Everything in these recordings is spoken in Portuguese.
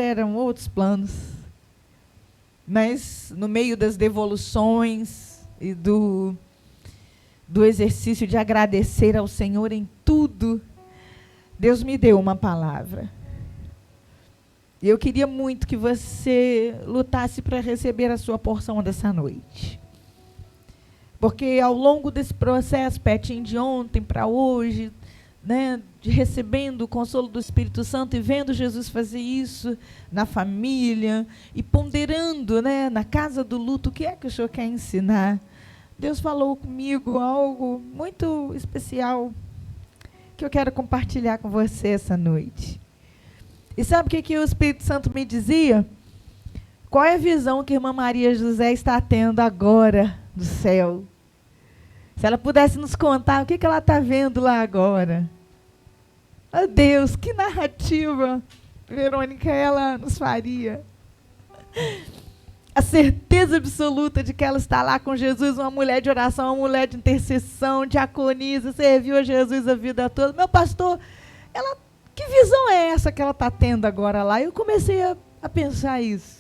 eram outros planos. Mas no meio das devoluções e do exercício de agradecer ao Senhor em tudo, Deus me deu uma palavra. E eu queria muito que você lutasse para receber a sua porção dessa noite. Porque ao longo desse processo, pertinho de ontem para hoje, né, de recebendo o consolo do Espírito Santo e vendo Jesus fazer isso na família e ponderando, né, na casa do luto, o que é que o Senhor quer ensinar? Deus falou comigo algo muito especial que eu quero compartilhar com você essa noite. E sabe o que o Espírito Santo me dizia? Qual é a visão que a irmã Maria José está tendo agora do céu? Se ela pudesse nos contar o que ela está vendo lá agora. Oh Deus, que narrativa, Verônica, ela nos faria. A certeza absoluta de que ela está lá com Jesus, uma mulher de oração, uma mulher de intercessão, diaconisa, serviu a Jesus a vida toda. Meu pastor, que visão é essa que ela está tendo agora lá? Eu comecei a pensar isso.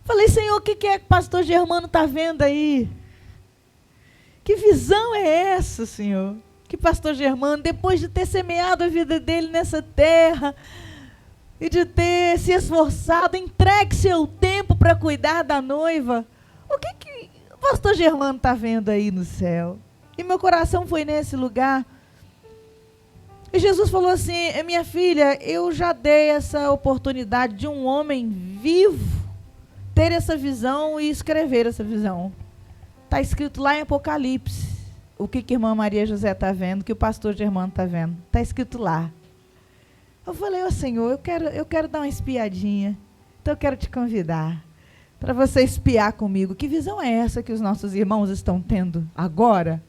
Falei, Senhor, o que é que o pastor Germano está vendo aí? Que visão é essa, Senhor? Que pastor Germano, depois de ter semeado a vida dele nessa terra e de ter se esforçado, entregue seu tempo para cuidar da noiva, o que o pastor Germano está vendo aí no céu? E meu coração foi nesse lugar. E Jesus falou assim, minha filha, eu já dei essa oportunidade de um homem vivo ter essa visão e escrever essa visão. Está escrito lá em Apocalipse. O que a irmã Maria José está vendo, que o pastor Germano está vendo. Está escrito lá. Eu falei, Senhor, eu quero dar uma espiadinha. Então eu quero te convidar para você espiar comigo. Que visão é essa que os nossos irmãos estão tendo agora?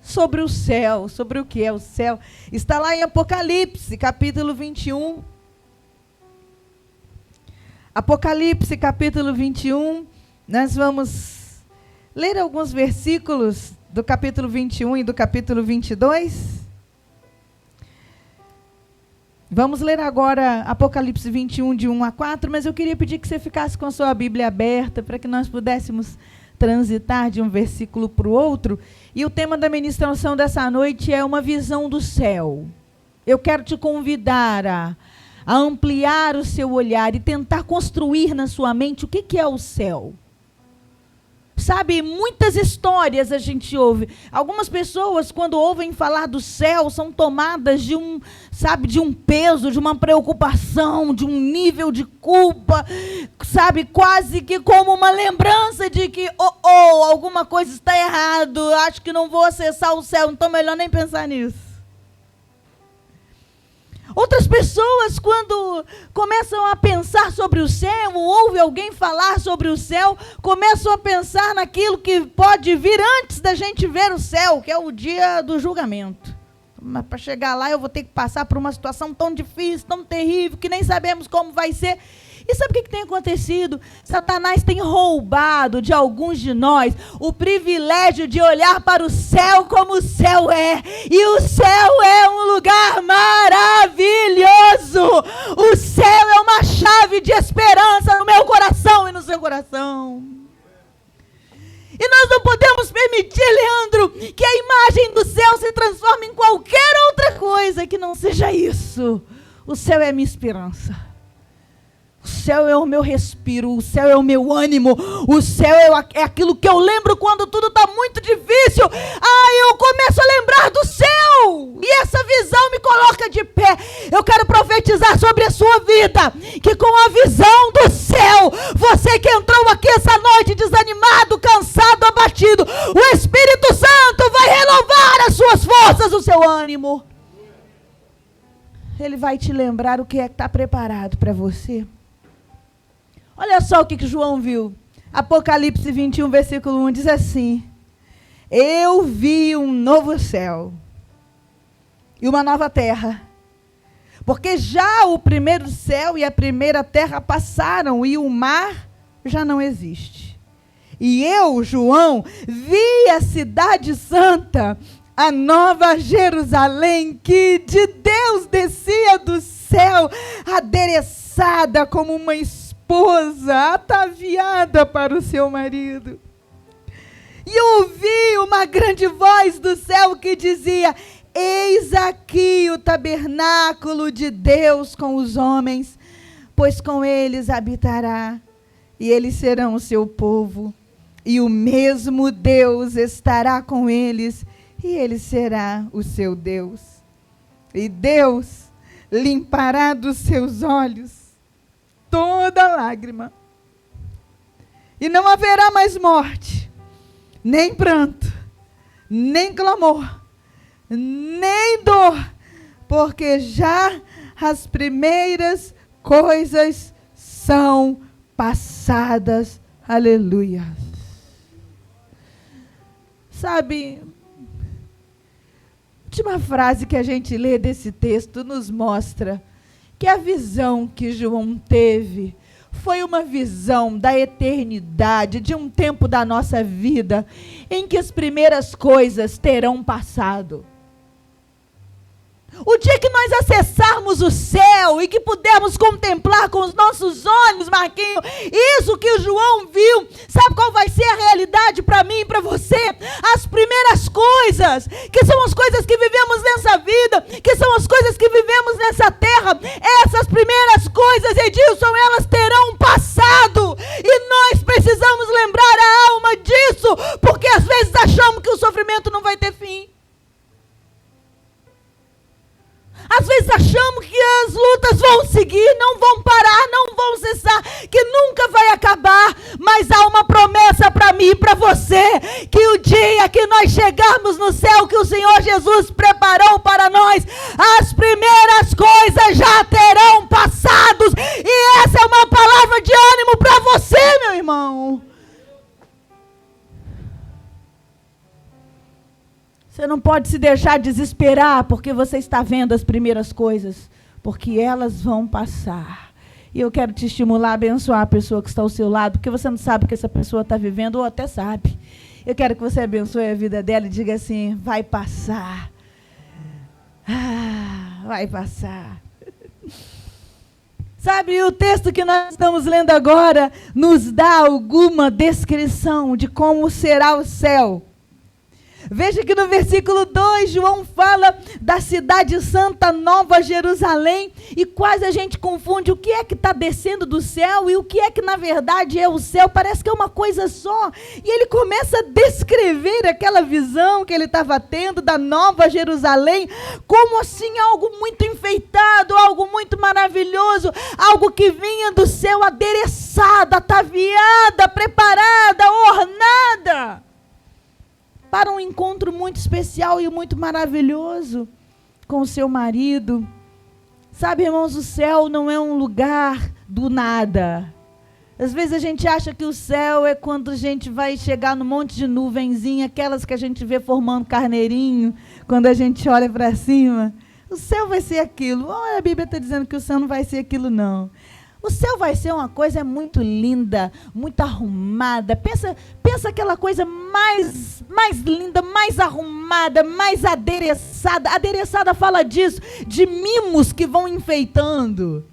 Sobre o céu, sobre o que é o céu. Está lá em Apocalipse, capítulo 21. Apocalipse, capítulo 21. Nós vamos ler alguns versículos do capítulo 21 e do capítulo 22. Vamos ler agora Apocalipse 21, de 1 a 4, mas eu queria pedir que você ficasse com a sua Bíblia aberta para que nós pudéssemos transitar de um versículo para o outro. E o tema da ministração dessa noite é uma visão do céu. Eu quero te convidar a ampliar o seu olhar e tentar construir na sua mente o que é o céu. Sabe, muitas histórias a gente ouve. Algumas pessoas, quando ouvem falar do céu, são tomadas de um peso, de uma preocupação, de um nível de culpa, sabe, quase que como uma lembrança de que, alguma coisa está errado, acho que não vou acessar o céu, então melhor nem pensar nisso. Outras pessoas, quando começam a pensar sobre o céu, ou ouvem alguém falar sobre o céu, começam a pensar naquilo que pode vir antes da gente ver o céu, que é o dia do julgamento. Mas para chegar lá eu vou ter que passar por uma situação tão difícil, tão terrível, que nem sabemos como vai ser. E sabe o que tem acontecido? Satanás tem roubado de alguns de nós o privilégio de olhar para o céu como o céu é. E o céu é um lugar maravilhoso. O céu é uma chave de esperança no meu coração e no seu coração. E nós não podemos permitir, Leandro, que a imagem do céu se transforme em qualquer outra coisa que não seja isso. O céu é a minha esperança. O céu é o meu respiro, o céu é o meu ânimo, o céu é aquilo que eu lembro quando tudo está muito difícil. Eu começo a lembrar do céu, e essa visão me coloca de pé. Eu quero profetizar sobre a sua vida, que com a visão do céu, você que entrou aqui essa noite desanimado, cansado, abatido, o Espírito Santo vai renovar as suas forças, o seu ânimo. Ele vai te lembrar o que é que está preparado para você. Olha só o que João viu. Apocalipse 21, versículo 1, diz assim: eu vi um novo céu e uma nova terra, porque já o primeiro céu e a primeira terra passaram e o mar já não existe. E eu, João, vi a cidade santa, a nova Jerusalém, que de Deus descia do céu, adereçada como uma esposa ataviada para o seu marido. E eu ouvi uma grande voz do céu que dizia: eis aqui o tabernáculo de Deus com os homens, pois com eles habitará, e eles serão o seu povo, e o mesmo Deus estará com eles, e ele será o seu Deus. E Deus limpará dos seus olhos toda lágrima, e não haverá mais morte, nem pranto, nem clamor, nem dor, porque já as primeiras coisas são passadas. Aleluia. Sabe, a última frase que a gente lê desse texto nos mostra que a visão que João teve foi uma visão da eternidade, de um tempo da nossa vida em que as primeiras coisas terão passado. O dia que nós acessarmos o céu e que pudermos contemplar com os nossos olhos, Marquinhos, isso que o João viu, sabe qual vai ser a realidade para mim e para você? As primeiras coisas, que são as coisas que vivemos nessa vida, que são as coisas que vivemos nessa terra, essas primeiras coisas, Edilson, elas terão passado, e nós precisamos lembrar a alma disso, porque às vezes achamos que o sofrimento não vai ter fim. Às vezes achamos que as lutas vão seguir, não vão parar, não vão cessar, que nunca vai acabar, mas há uma promessa para mim e para você, que o dia que nós chegarmos no céu, que o Senhor Jesus preparou para nós, as primeiras coisas já terão passado, e essa é uma palavra de ânimo para você, meu irmão. Você não pode se deixar desesperar porque você está vendo as primeiras coisas, porque elas vão passar. E eu quero te estimular a abençoar a pessoa que está ao seu lado, porque você não sabe o que essa pessoa está vivendo, ou até sabe. Eu quero que você abençoe a vida dela e diga assim: vai passar. Vai passar. Sabe, o texto que nós estamos lendo agora nos dá alguma descrição de como será o céu. Veja que no versículo 2, João fala da cidade santa, Nova Jerusalém, e quase a gente confunde o que é que está descendo do céu e o que é que na verdade é o céu, parece que é uma coisa só, e ele começa a descrever aquela visão que ele estava tendo da Nova Jerusalém, como assim algo muito enfeitado, algo muito maravilhoso, algo que vinha do céu adereçada, ataviada, preparada, ornada, para um encontro muito especial e muito maravilhoso com o seu marido. Sabe, irmãos, o céu não é um lugar do nada. Às vezes a gente acha que o céu é quando a gente vai chegar no monte de nuvenzinha, aquelas que a gente vê formando carneirinho, quando a gente olha para cima. O céu vai ser aquilo. Olha, a Bíblia está dizendo que o céu não vai ser aquilo, não. O céu vai ser uma coisa muito linda, muito arrumada. Pensa aquela coisa mais linda, mais arrumada, mais adereçada. Adereçada fala disso, de mimos que vão enfeitando.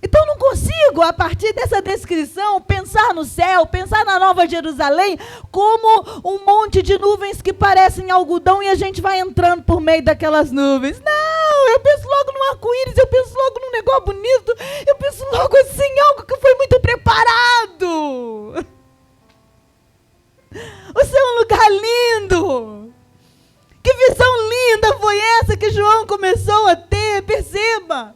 Então eu não consigo, a partir dessa descrição, pensar no céu, pensar na Nova Jerusalém, como um monte de nuvens que parecem algodão e a gente vai entrando por meio daquelas nuvens. Não, eu penso logo num arco-íris, eu penso logo num negócio bonito, eu penso logo assim, algo que foi muito preparado. O céu é um lugar lindo. Que visão linda foi essa que João começou a ter, perceba.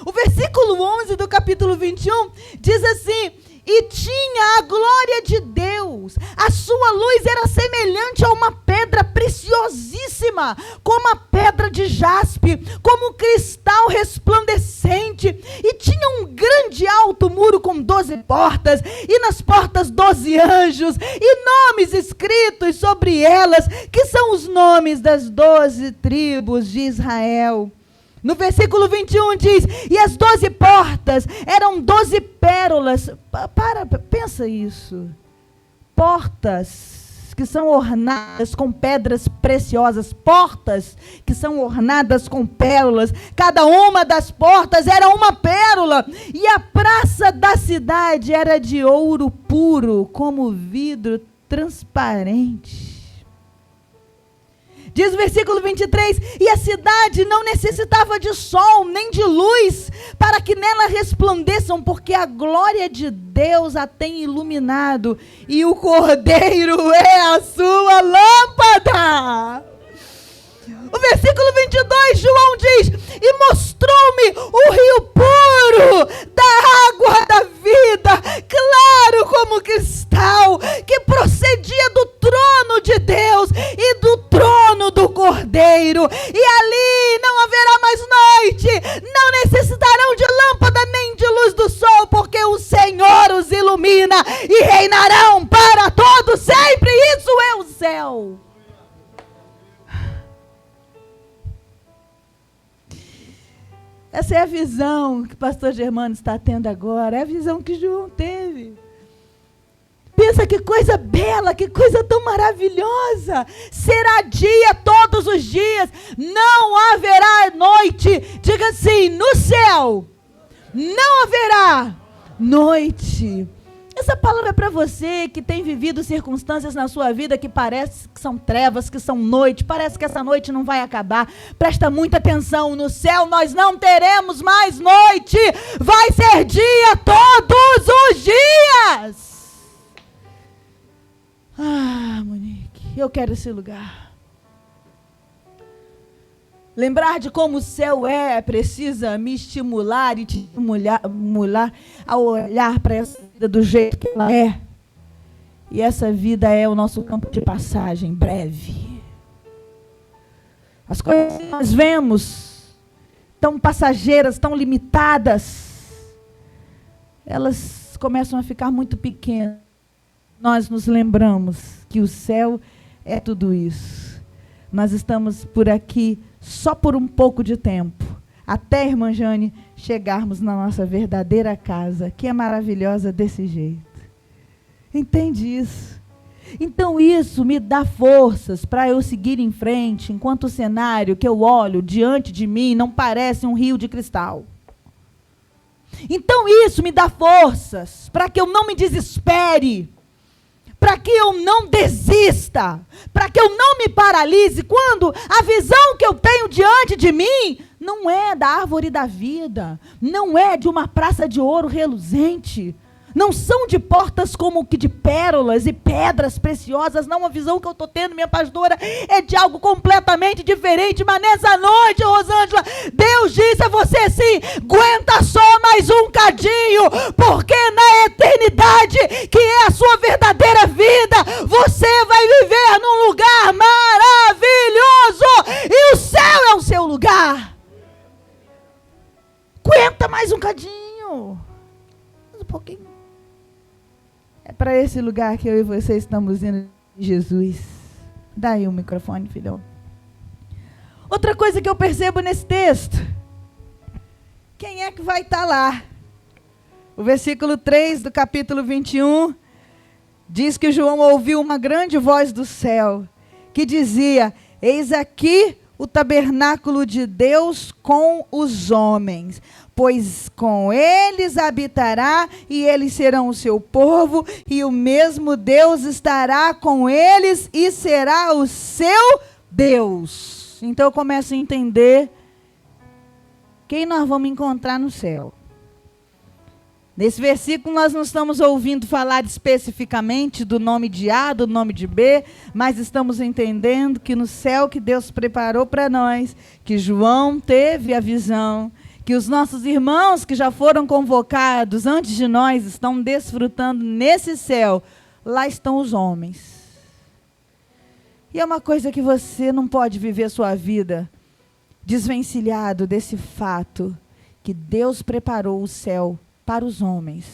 O versículo 11 do capítulo 21 diz assim: e tinha a glória de Deus, a sua luz era semelhante a uma pedra preciosíssima, como a pedra de jaspe, como um cristal resplandecente, e tinha um grande alto muro com 12 portas, e nas portas 12 anjos, e nomes escritos sobre elas, que são os nomes das 12 tribos de Israel. No versículo 21 diz: e as 12 portas eram 12 pérolas. Pensa isso. Portas que são ornadas com pedras preciosas, portas que são ornadas com pérolas. Cada uma das portas era uma pérola, e a praça da cidade era de ouro puro, como vidro transparente. Diz o versículo 23, e a cidade não necessitava de sol, nem de luz, para que nela resplandeçam, porque a glória de Deus a tem iluminado, e o Cordeiro é a sua lâmpada. O versículo 22, João diz, e mostrou-me o rio puro da água da vida, claro como cristal, que procedia do trono de Deus e do trono do Cordeiro. E ali não haverá mais noite, não necessitarão de lâmpada nem de luz do sol, porque o Senhor os ilumina e reinarão para todo sempre. Isso é o céu. Essa é a visão que o pastor Germano está tendo agora, é a visão que João teve. Pensa que coisa bela, que coisa tão maravilhosa. Será dia todos os dias, não haverá noite. Diga assim, no céu não haverá noite. Essa palavra é para você que tem vivido circunstâncias na sua vida que parece que são trevas, que são noite, parece que essa noite não vai acabar. Presta muita atenção, no céu nós não teremos mais noite, vai ser dia todos os dias. Ah, Monique, eu quero esse lugar. Lembrar de como o céu precisa me estimular e te estimular a olhar para essa vida do jeito que ela é. E essa vida é o nosso campo de passagem breve. As coisas que nós vemos, tão passageiras, tão limitadas, elas começam a ficar muito pequenas. Nós nos lembramos que o céu é tudo isso. Nós estamos por aqui só por um pouco de tempo, até, irmã Jane, chegarmos na nossa verdadeira casa, que é maravilhosa desse jeito. Entende isso? Então isso me dá forças para eu seguir em frente, enquanto o cenário que eu olho diante de mim não parece um rio de cristal. Então isso me dá forças para que eu não me desespere, para que eu não desista, para que eu não me paralise, quando a visão que eu tenho diante de mim não é da árvore da vida, não é de uma praça de ouro reluzente, não são de portas como que de pérolas e pedras preciosas, não. A visão que eu estou tendo, minha pastora, é de algo completamente diferente. Mas nessa noite, Rosângela, Deus disse a você assim, aguenta só mais um cadinho, porque na eternidade, que é a sua verdadeira vida, você vai viver num lugar maravilhoso, e o céu é o seu lugar. Aguenta mais um cadinho, mais um pouquinho. É para esse lugar que eu e você estamos indo, Jesus. Dá aí o microfone, filhão. Outra coisa que eu percebo nesse texto, quem é que vai estar lá? O versículo 3 do capítulo 21 diz que João ouviu uma grande voz do céu, que dizia, eis aqui o tabernáculo de Deus com os homens, pois com eles habitará, e eles serão o seu povo, e o mesmo Deus estará com eles, e será o seu Deus. Então eu começo a entender quem nós vamos encontrar no céu. Nesse versículo nós não estamos ouvindo falar especificamente do nome de A, do nome de B, mas estamos entendendo que no céu que Deus preparou para nós, que João teve a visão, que os nossos irmãos que já foram convocados antes de nós estão desfrutando nesse céu, lá estão os homens. E é uma coisa que você não pode viver sua vida desvencilhado desse fato, que Deus preparou o céu para os homens.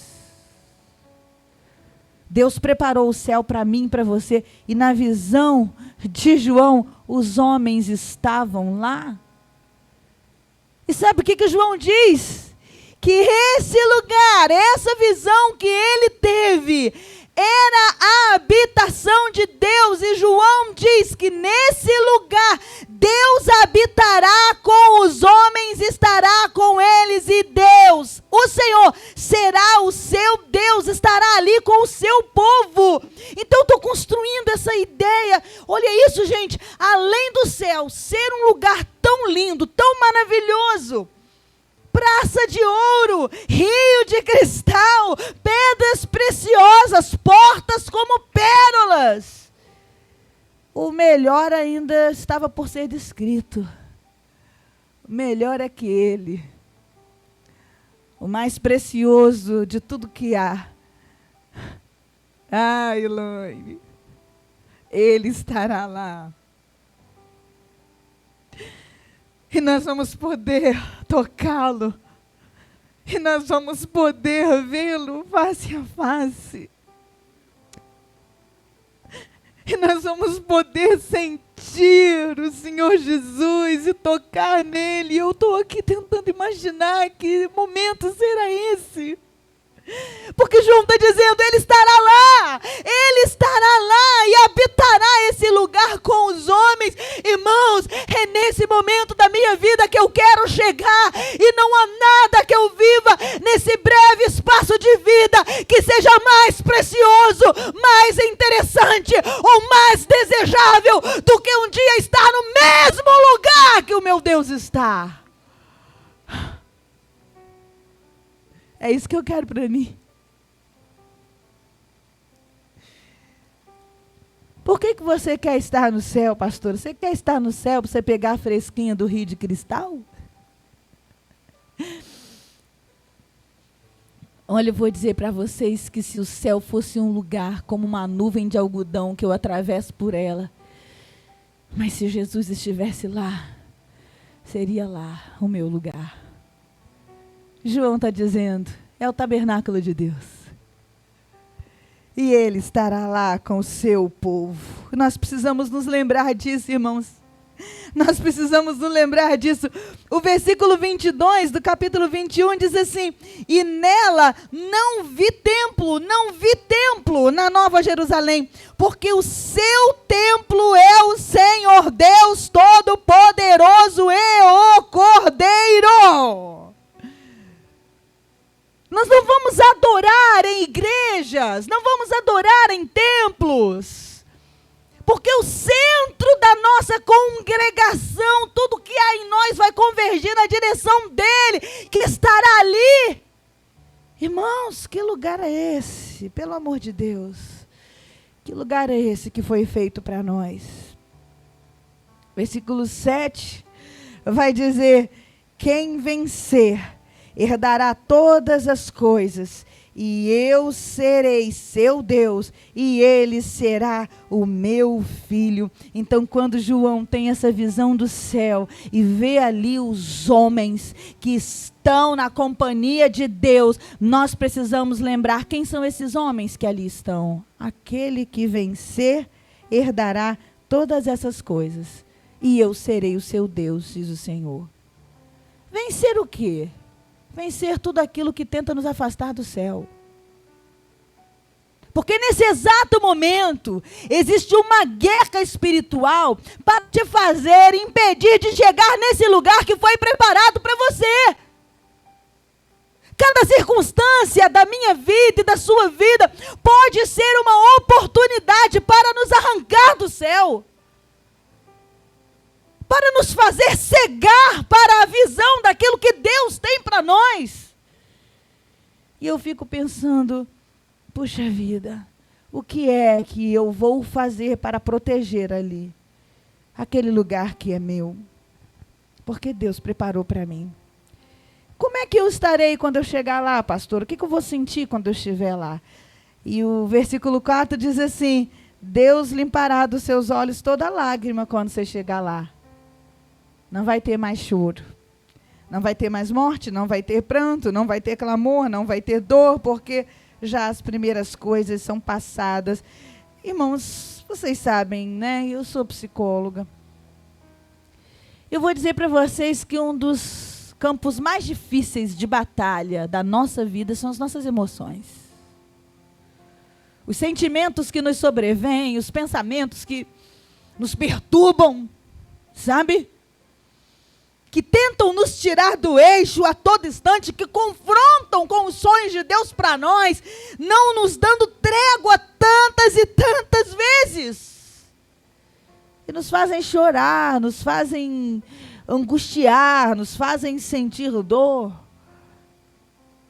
Deus preparou o céu para mim e para você, e na visão de João, os homens estavam lá. E sabe o que João diz? Que esse lugar, essa visão que ele teve, era a habitação de Deus. E João diz que nesse lugar Deus habitará com os homens, estará com eles, e Deus, o Senhor, será o seu Deus, estará ali com o seu povo. Então estou construindo essa ideia. Olha isso, gente, além do céu ser um lugar tão lindo, tão maravilhoso, praça de ouro, rio de cristal, pedras preciosas, portas como pérolas. O melhor ainda estava por ser descrito. O melhor é que ele, o mais precioso de tudo que há, Elaine, ele estará lá. E nós vamos poder tocá-lo. E nós vamos poder vê-lo face a face. E nós vamos poder sentir o Senhor Jesus e tocar nele. Eu estou aqui tentando imaginar que momento será esse. Porque João está dizendo, ele estará lá. Ele estará lá e habitará esse lugar com os homens. Irmãos, é nesse momento da minha vida que eu quero chegar. E não há nada que eu viva nesse breve espaço de vida que seja mais precioso, mais interessante ou mais desejável do que um dia estar no mesmo lugar que o meu Deus está. É isso que eu quero para mim. Por que você quer estar no céu, pastor? Você quer estar no céu para você pegar a fresquinha do rio de cristal? Olha, eu vou dizer para vocês que se o céu fosse um lugar como uma nuvem de algodão que eu atravesso por ela, mas se Jesus estivesse lá, seria lá o meu lugar. João está dizendo, é o tabernáculo de Deus. E ele estará lá com o seu povo. Nós precisamos nos lembrar disso, irmãos. Nós precisamos nos lembrar disso. O versículo 22 do capítulo 21 diz assim: e nela não vi templo na Nova Jerusalém, porque o seu templo é o Senhor Deus Todo-Poderoso e o Cordeiro. Nós não vamos adorar em igrejas, não vamos adorar em templos, porque o centro da nossa congregação, tudo que há em nós vai convergir na direção dele, que estará ali. Irmãos, que lugar é esse? Pelo amor de Deus, que lugar é esse que foi feito para nós? Versículo 7 vai dizer, quem vencer herdará todas as coisas, e eu serei seu Deus, e ele será o meu filho. Então, quando João tem essa visão do céu, e vê ali os homens que estão na companhia de Deus, nós precisamos lembrar quem são esses homens que ali estão. Aquele que vencer, herdará todas essas coisas, e eu serei o seu Deus, diz o Senhor. Vencer o quê? Vencer tudo aquilo que tenta nos afastar do céu. Porque nesse exato momento, existe uma guerra espiritual para te fazer impedir de chegar nesse lugar que foi preparado para você. Cada circunstância da minha vida e da sua vida pode ser uma oportunidade para nos arrancar do céu. Para nos fazer cegar para a visão daquilo que Deus tem para nós. E eu fico pensando, puxa vida, o que é que eu vou fazer para proteger ali? Aquele lugar que é meu. Porque Deus preparou para mim. Como é que eu estarei quando eu chegar lá, pastor? O que eu vou sentir quando eu estiver lá? E o versículo 4 diz assim, Deus limpará dos seus olhos toda lágrima quando você chegar lá. Não vai ter mais choro, não vai ter mais morte, não vai ter pranto, não vai ter clamor, não vai ter dor, porque já as primeiras coisas são passadas. Irmãos, vocês sabem, né? Eu sou psicóloga. Eu vou dizer para vocês que um dos campos mais difíceis de batalha da nossa vida são as nossas emoções. os sentimentos que nos sobrevêm, os pensamentos que nos perturbam, sabe? Que tentam nos tirar do eixo a todo instante, que confrontam com os sonhos de Deus para nós, não nos dando trégua tantas e tantas vezes. E nos fazem chorar, nos fazem angustiar, nos fazem sentir dor.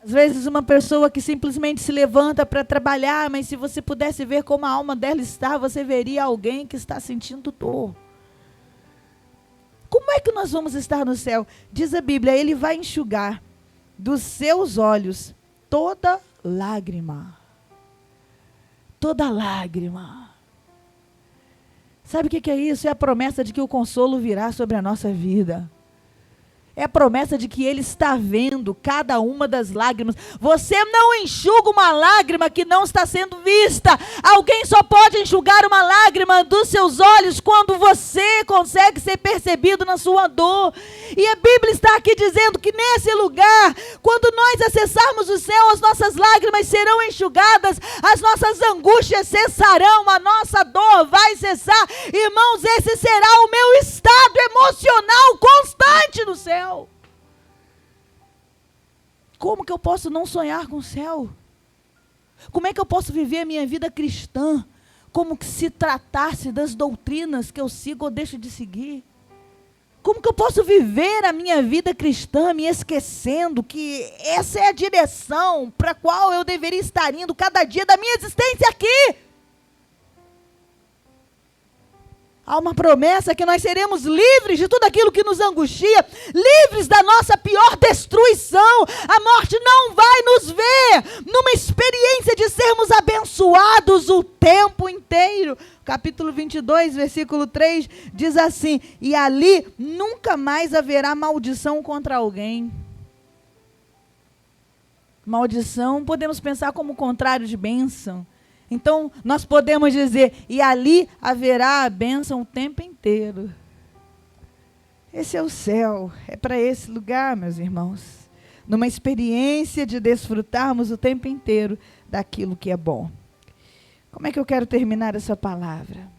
Às vezes uma pessoa que simplesmente se levanta para trabalhar, mas se você pudesse ver como a alma dela está, você veria alguém que está sentindo dor. Como é que nós vamos estar no céu? Diz a Bíblia, Ele vai enxugar dos seus olhos toda lágrima. Toda lágrima. Sabe o que é isso? É a promessa de que o consolo virá sobre a nossa vida. É a promessa de que Ele está vendo cada uma das lágrimas. Você não enxuga uma lágrima que não está sendo vista. Alguém só pode enxugar uma lágrima dos seus olhos quando você consegue ser percebido na sua dor. E a Bíblia está aqui dizendo que nesse lugar, quando nós acessarmos o céu, as nossas lágrimas serão enxugadas, as nossas angústias cessarão, a nossa dor vai cessar. Irmãos, esse será o meu estado emocional constante no céu. Como que eu posso não sonhar com o céu? Como é que eu posso viver a minha vida cristã como que se tratasse das doutrinas que eu sigo ou deixo de seguir? Como que eu posso viver a minha vida cristã me esquecendo que essa é a direção para a qual eu deveria estar indo cada dia da minha existência aqui? Há uma promessa que nós seremos livres de tudo aquilo que nos angustia, livres da nossa pior destruição. A morte não vai nos ver numa experiência de sermos abençoados o tempo inteiro. Capítulo 22, versículo 3, diz assim, e ali nunca mais haverá maldição contra alguém. Maldição podemos pensar como o contrário de bênção. Então, nós podemos dizer, e ali haverá a bênção o tempo inteiro. Esse é o céu, é para esse lugar, meus irmãos. Numa experiência de desfrutarmos o tempo inteiro daquilo que é bom. Como é que eu quero terminar essa palavra?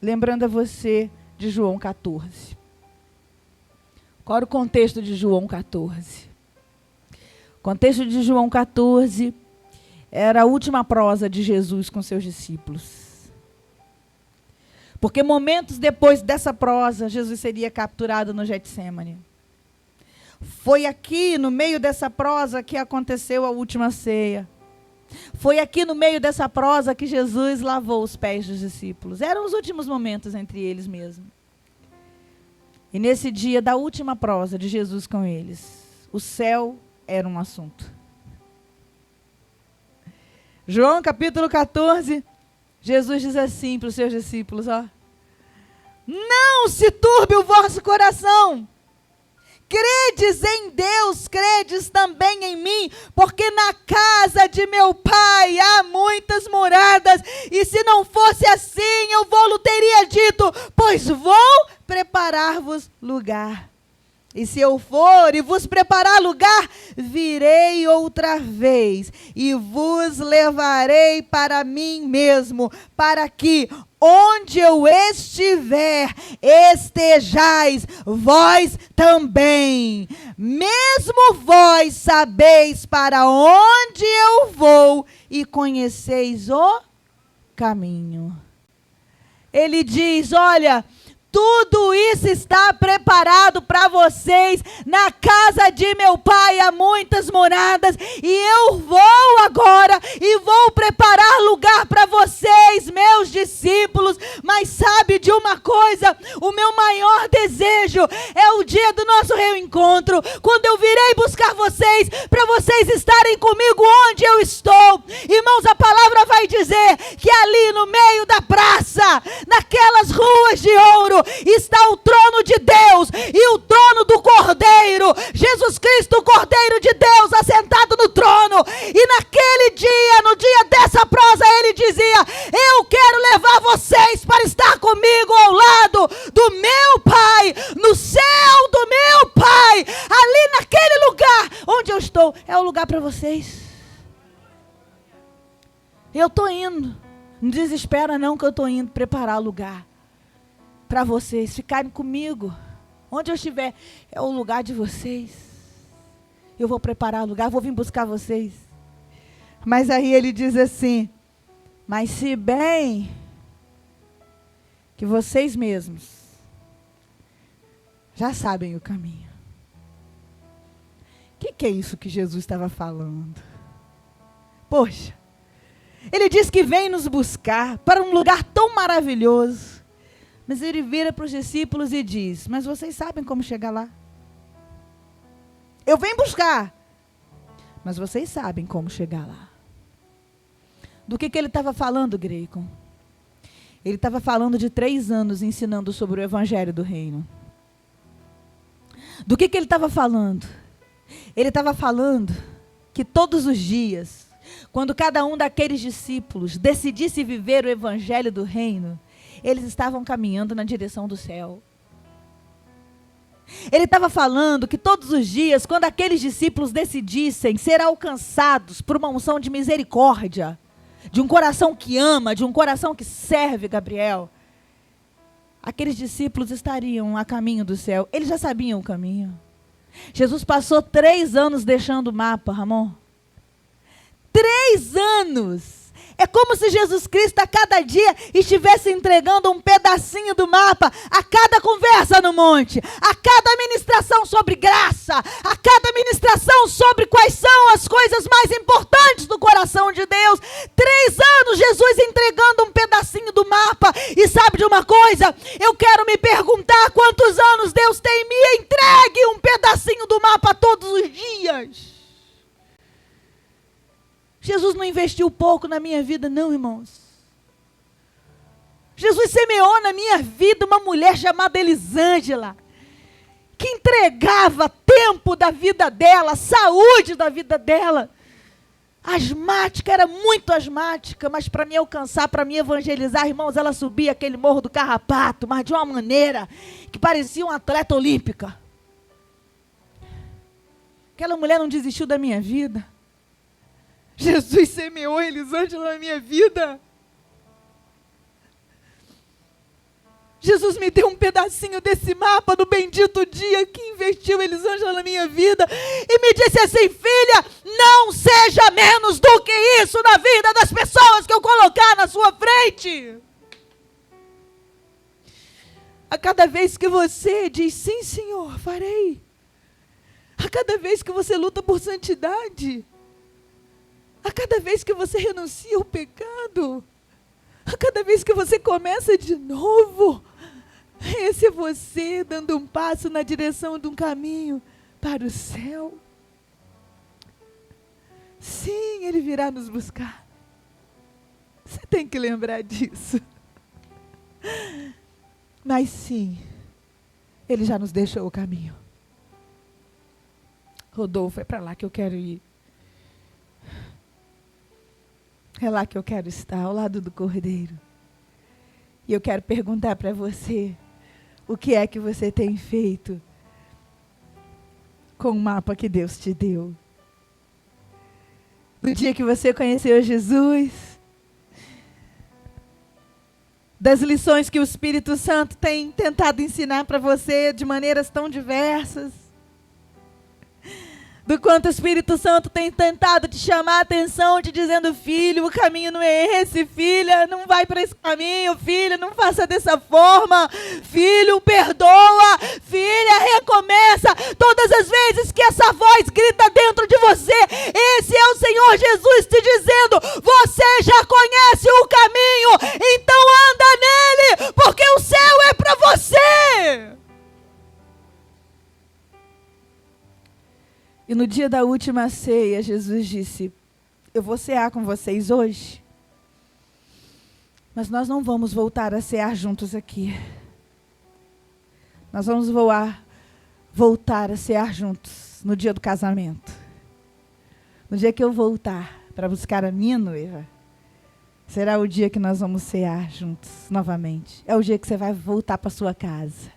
Lembrando a você de João 14. Qual era o contexto de João 14? O contexto de João 14... era a última prosa de Jesus com seus discípulos. Porque momentos depois dessa prosa, Jesus seria capturado no Getsêmani. Foi aqui, no meio dessa prosa, que aconteceu a última ceia. Foi aqui, no meio dessa prosa, que Jesus lavou os pés dos discípulos. Eram os últimos momentos entre eles mesmo. E nesse dia da última prosa de Jesus com eles, o céu era um assunto. João capítulo 14, Jesus diz assim para os seus discípulos, ó, não se turbe o vosso coração, credes em Deus, credes também em mim, porque na casa de meu Pai há muitas moradas, e se não fosse assim, eu vou-lhe teria dito, pois vou preparar-vos lugar. E se eu for e vos preparar lugar, virei outra vez e vos levarei para mim mesmo, para que onde eu estiver, estejais vós também. Mesmo vós sabeis para onde eu vou e conheceis o caminho. Ele diz, olha, tudo isso está preparado para vocês. Na casa de meu Pai há muitas moradas. E eu vou agora e vou preparar lugar para vocês, meus discípulos. Mas sabe de uma coisa? O meu maior desejo é o dia do nosso reencontro. Quando eu virei buscar vocês, para vocês estarem comigo onde eu estou. Irmãos, a palavra vai dizer que ali no meio da praça, naquelas ruas de ouro, está o trono de Deus e o trono do Cordeiro, Jesus Cristo, o Cordeiro de Deus, assentado no trono. E naquele dia, no dia dessa prosa, ele dizia, eu quero levar vocês para estar comigo ao lado do meu Pai, no céu do meu Pai, ali naquele lugar onde eu estou, é o lugar para vocês. Eu estou indo. Não desespera não que eu estou indo preparar lugar para vocês ficarem comigo. Onde eu estiver, é o lugar de vocês. Eu vou preparar lugar, vou vir buscar vocês. Mas aí ele diz assim, mas se bem que vocês mesmos já sabem o caminho. O que é isso que Jesus estava falando? Poxa, ele diz que vem nos buscar para um lugar tão maravilhoso. Mas ele vira para os discípulos e diz, mas vocês sabem como chegar lá? Eu venho buscar, mas vocês sabem como chegar lá. Do que ele estava falando, Greicon? Ele estava falando de 3 anos ensinando sobre o Evangelho do Reino. Do que ele estava falando? Ele estava falando que todos os dias, quando cada um daqueles discípulos decidisse viver o Evangelho do Reino, eles estavam caminhando na direção do céu. Ele estava falando que todos os dias, quando aqueles discípulos decidissem ser alcançados por uma unção de misericórdia, de um coração que ama, de um coração que serve, Gabriel, aqueles discípulos estariam a caminho do céu. Eles já sabiam o caminho. Jesus passou 3 anos deixando o mapa, Ramon. 3 anos! É como se Jesus Cristo a cada dia estivesse entregando um pedacinho do mapa a cada conversa no monte, a cada ministração sobre graça, a cada ministração sobre quais são as coisas mais importantes do coração de Deus. 3 anos Jesus entregando um pedacinho do mapa. E sabe de uma coisa? Eu quero me perguntar quantos anos Deus tem me entregue um pedacinho do mapa todos os dias. Jesus não investiu pouco na minha vida, não, irmãos. Jesus semeou na minha vida uma mulher chamada Elisângela, que entregava tempo da vida dela, saúde da vida dela. Asmática, era muito asmática, mas para me alcançar, para me evangelizar, irmãos, ela subia aquele morro do Carrapato, mas de uma maneira que parecia uma atleta olímpica. Aquela mulher não desistiu da minha vida. Jesus semeou Elisângela na minha vida. Jesus me deu um pedacinho desse mapa no bendito dia que investiu Elisângela na minha vida e me disse assim, filha, não seja menos do que isso na vida das pessoas que eu colocar na sua frente. A cada vez que você diz, sim, Senhor, farei. A cada vez que você luta por santidade, a cada vez que você renuncia ao pecado, a cada vez que você começa de novo, esse é você dando um passo na direção de um caminho para o céu. Sim, Ele virá nos buscar. Você tem que lembrar disso. Mas sim, Ele já nos deixou o caminho. Rodolfo, é para lá que eu quero ir. É lá que eu quero estar, ao lado do Cordeiro. E eu quero perguntar para você, o que é que você tem feito com o mapa que Deus te deu? No dia que você conheceu Jesus, das lições que o Espírito Santo tem tentado ensinar para você de maneiras tão diversas, do quanto o Espírito Santo tem tentado te chamar a atenção, te dizendo, filho, o caminho não é esse, filha, não vai para esse caminho, filha, não faça dessa forma, filho, perdoa, filha, recomeça. Todas as vezes que essa voz grita dentro de você, esse é o Senhor Jesus te dizendo, você já conhece o caminho, então anda nele, porque o céu é para você. E no dia da última ceia, Jesus disse, eu vou cear com vocês hoje, mas nós não vamos voltar a cear juntos aqui. Nós vamos voltar a cear juntos no dia do casamento. No dia que eu voltar para buscar a minha noiva, será o dia que nós vamos cear juntos novamente. É o dia que você vai voltar para sua casa.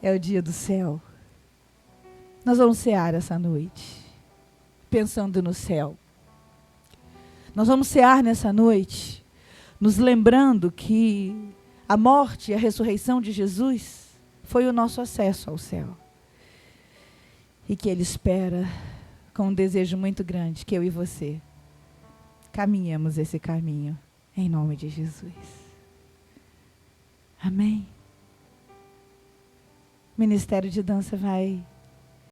É o dia do céu. Nós vamos cear essa noite, pensando no céu. Nós vamos cear nessa noite, nos lembrando que a morte e a ressurreição de Jesus foi o nosso acesso ao céu. E que Ele espera, com um desejo muito grande, que eu e você caminhemos esse caminho, em nome de Jesus. Amém? O Ministério de Dança vai